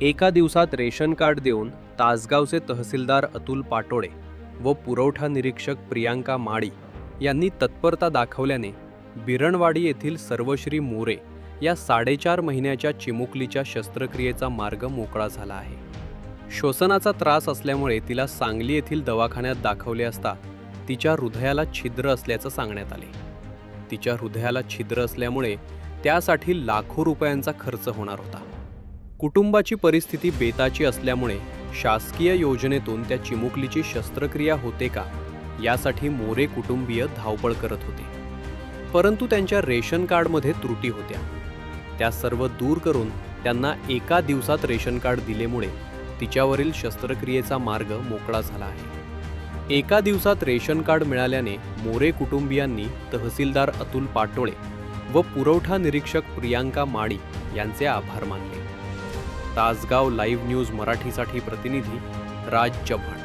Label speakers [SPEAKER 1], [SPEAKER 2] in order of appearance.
[SPEAKER 1] एका दिवसात ration card देऊन तासगावचे तहसीलदार अतुल पाटोळे व पुरवठा निरीक्षक प्रियांका माळी यांनी तत्परता दाखवल्याने बिरणवाडी येथील सर्वश्री मोरे या 4.5 महिन्याच्या चिमुकलीच्या शस्त्रक्रियेचा मार्ग मोकळा झाला आहे। श्वसनाचा त्रास असल्यामुळे तिला सांगली येथील दवाखान्यात दाखवले असता तिच्या हृदयाला छिद्र असल्याचं सांगण्यात आले। तिच्या हृदयाला छिद्र असल्यामुळे त्यासाठी लाखो रुपयांचा खर्च होणार होता। कुटुंबाची परिस्थिती बेताची असल्यामुळे शासकीय योजनेतून त्या चिमुकलीची शस्त्रक्रिया होते का यासाठी मोरे कुटुंबीय धावपळ करत होते, परंतु त्यांच्या रेशन कार्डमध्ये त्रुटी होत्या। त्या सर्व दूर करून त्यांना एका दिवसात रेशन कार्ड दिल्यामुळे तिच्यावरील शस्त्रक्रियेचा मार्ग मोकळा झाला आहे। एका दिवसात रेशन कार्ड मिळाल्याने मोरे कुटुंबियांनी तहसीलदार अतुल पाटोळे व पुरवठा निरीक्षक प्रियांका माळी यांचे आभार मानले। तासगाव लाईव्ह न्यूज मराठीसाठी प्रतिनिधी राज चव्हाण।